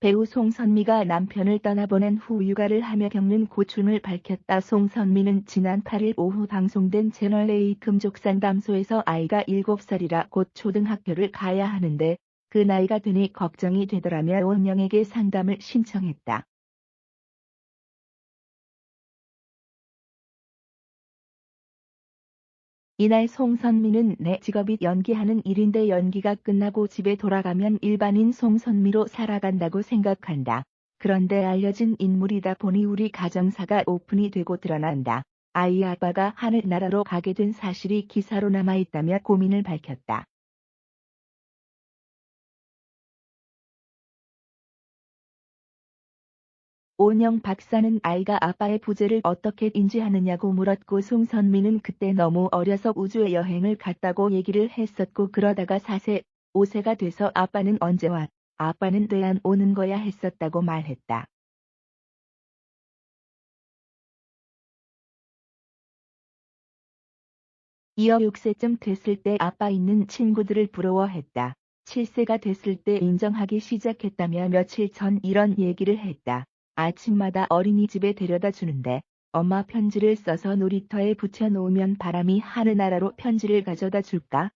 배우 송선미가 남편을 떠나보낸 후 육아를 하며 겪는 고충을 밝혔다. 송선미는 지난 8일 오후 방송된 채널A 금족상담소에서 아이가 7살이라 곧 초등학교를 가야 하는데 그 나이가 되니 걱정이 되더라며 온영에게 상담을 신청했다. 이날 송선미는 내 직업이 연기하는 일인데 연기가 끝나고 집에 돌아가면 일반인 송선미로 살아간다고 생각한다. 그런데 알려진 인물이다 보니 우리 가정사가 오픈이 되고 드러난다. 아이 아빠가 하늘나라로 가게 된 사실이 기사로 남아있다며 고민을 밝혔다. 온영 박사는 아이가 아빠의 부재를 어떻게 인지하느냐고 물었고 송선미는 그때 너무 어려서 우주에 여행을 갔다고 얘기를 했었고 그러다가 4세, 5세가 돼서 아빠는 언제 와? 아빠는 왜 안 오는 거야 했었다고 말했다. 이어 6세쯤 됐을 때 아빠 있는 친구들을 부러워했다. 7세가 됐을 때 인정하기 시작했다며 며칠 전 이런 얘기를 했다. 아침마다 어린이집에 데려다 주는데 엄마 편지를 써서 놀이터에 붙여놓으면 바람이 하늘나라로 편지를 가져다 줄까?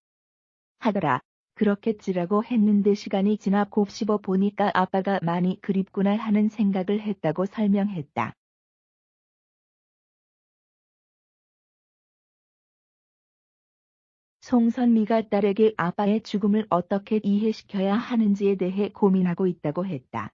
하더라. 그렇겠지라고 했는데 시간이 지나 곱씹어 보니까 아빠가 많이 그립구나 하는 생각을 했다고 설명했다. 송선미가 딸에게 아빠의 죽음을 어떻게 이해시켜야 하는지에 대해 고민하고 있다고 했다.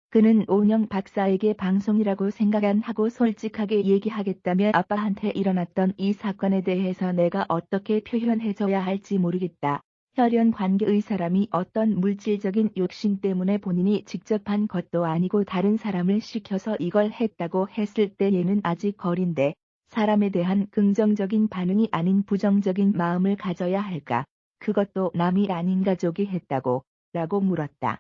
그는 온영 박사에게 방송이라고 생각 안 하고 솔직하게 얘기하겠다며 아빠한테 일어났던 이 사건에 대해서 내가 어떻게 표현해줘야 할지 모르겠다. 혈연 관계의 사람이 어떤 물질적인 욕심 때문에 본인이 직접 한 것도 아니고 다른 사람을 시켜서 이걸 했다고 했을 때 얘는 아직 어린데 사람에 대한 긍정적인 반응이 아닌 부정적인 마음을 가져야 할까? 그것도 남이 아닌 가족이 했다고? 라고 물었다.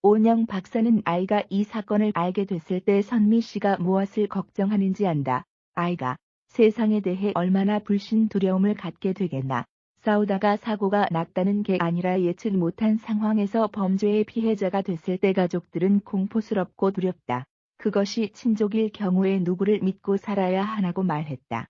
온영 박사는 아이가 이 사건을 알게 됐을 때 선미 씨가 무엇을 걱정하는지 안다. 아이가 세상에 대해 얼마나 불신 두려움을 갖게 되겠나. 싸우다가 사고가 났다는 게 아니라 예측 못한 상황에서 범죄의 피해자가 됐을 때 가족들은 공포스럽고 두렵다. 그것이 친족일 경우에 누구를 믿고 살아야 하나고 말했다.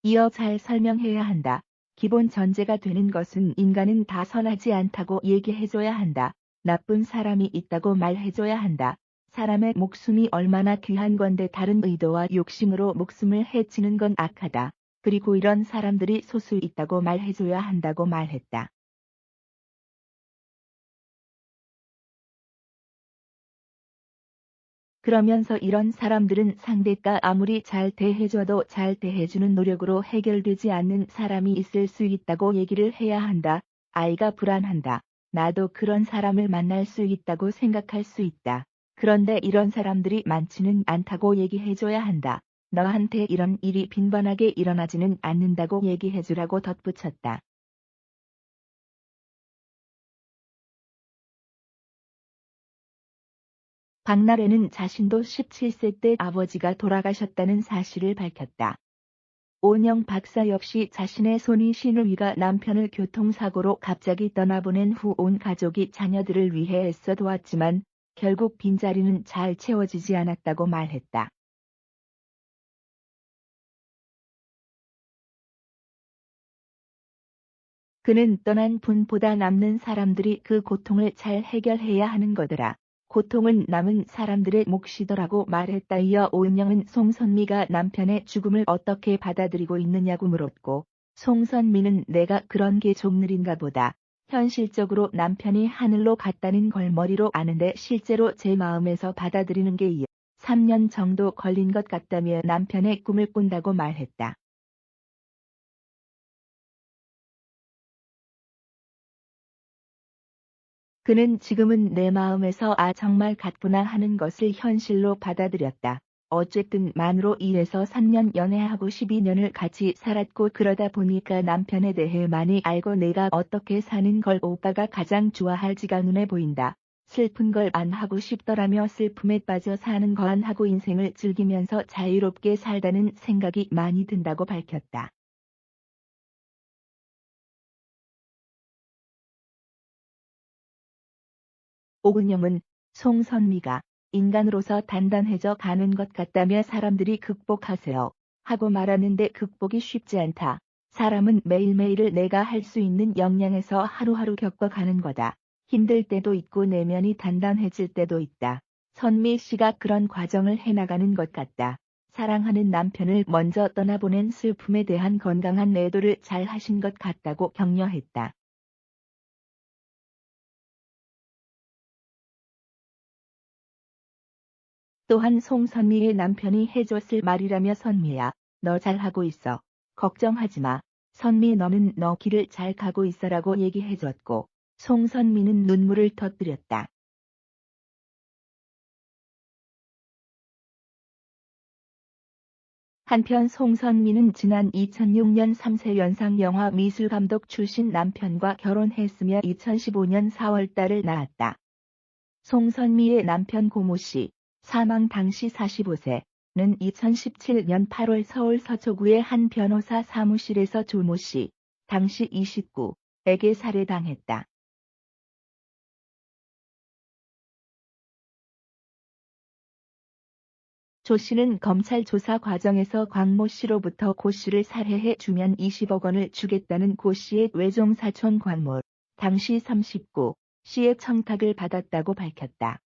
이어 잘 설명해야 한다. 기본 전제가 되는 것은 인간은 다 선하지 않다고 얘기해줘야 한다. 나쁜 사람이 있다고 말해줘야 한다. 사람의 목숨이 얼마나 귀한 건데 다른 의도와 욕심으로 목숨을 해치는 건 악하다. 그리고 이런 사람들이 소수 있다고 말해줘야 한다고 말했다. 그러면서 이런 사람들은 상대가 아무리 잘 대해줘도 잘 대해주는 노력으로 해결되지 않는 사람이 있을 수 있다고 얘기를 해야 한다. 아이가 불안한다. 나도 그런 사람을 만날 수 있다고 생각할 수 있다. 그런데 이런 사람들이 많지는 않다고 얘기해줘야 한다. 너한테 이런 일이 빈번하게 일어나지는 않는다고 얘기해주라고 덧붙였다. 박나래는 자신도 17세 때 아버지가 돌아가셨다는 사실을 밝혔다. 온영 박사 역시 자신의 손이 시누이가 남편을 교통사고로 갑자기 떠나보낸 후 온 가족이 자녀들을 위해 애써 도왔지만 결국 빈자리는 잘 채워지지 않았다고 말했다. 그는 떠난 분보다 남는 사람들이 그 고통을 잘 해결해야 하는 거더라. 고통은 남은 사람들의 몫이더라고 말했다. 이어 오은영은 송선미가 남편의 죽음을 어떻게 받아들이고 있느냐고 물었고 송선미는 내가 그런 게 좀 느린가 보다. 현실적으로 남편이 하늘로 갔다는 걸 머리로 아는데 실제로 제 마음에서 받아들이는 게 3년 정도 걸린 것 같다며 남편의 꿈을 꾼다고 말했다. 그는 지금은 내 마음에서 정말 같구나 하는 것을 현실로 받아들였다. 어쨌든 만으로 1에서 3년 연애하고 12년을 같이 살았고 그러다 보니까 남편에 대해 많이 알고 내가 어떻게 사는 걸 오빠가 가장 좋아할지가 눈에 보인다. 슬픈 걸 안 하고 싶더라며 슬픔에 빠져 사는 거 안 하고 인생을 즐기면서 자유롭게 살다는 생각이 많이 든다고 밝혔다. 오은영은 송선미가 인간으로서 단단해져 가는 것 같다며 사람들이 극복하세요 하고 말하는데 극복이 쉽지 않다. 사람은 매일매일을 내가 할 수 있는 역량에서 하루하루 겪어가는 거다. 힘들 때도 있고 내면이 단단해질 때도 있다. 선미 씨가 그런 과정을 해나가는 것 같다. 사랑하는 남편을 먼저 떠나보낸 슬픔에 대한 건강한 애도를 잘 하신 것 같다고 격려했다. 또한 송선미의 남편이 해줬을 말이라며 선미야, 너 잘하고 있어. 걱정하지 마. 선미 너는 너 길을 잘 가고 있어라고 얘기해줬고, 송선미는 눈물을 터뜨렸다. 한편 송선미는 지난 2006년 3세 연상 영화 미술감독 출신 남편과 결혼했으며 2015년 4월 딸을 낳았다. 송선미의 남편 고모 씨, 사망 당시 45세는 2017년 8월 서울 서초구의 한 변호사 사무실에서 조모 씨, 당시 29에게 살해당했다. 조 씨는 검찰 조사 과정에서 광모 씨로부터 고 씨를 살해해 주면 20억 원을 주겠다는 고 씨의 외종사촌 광모, 당시 39씨의 청탁을 받았다고 밝혔다.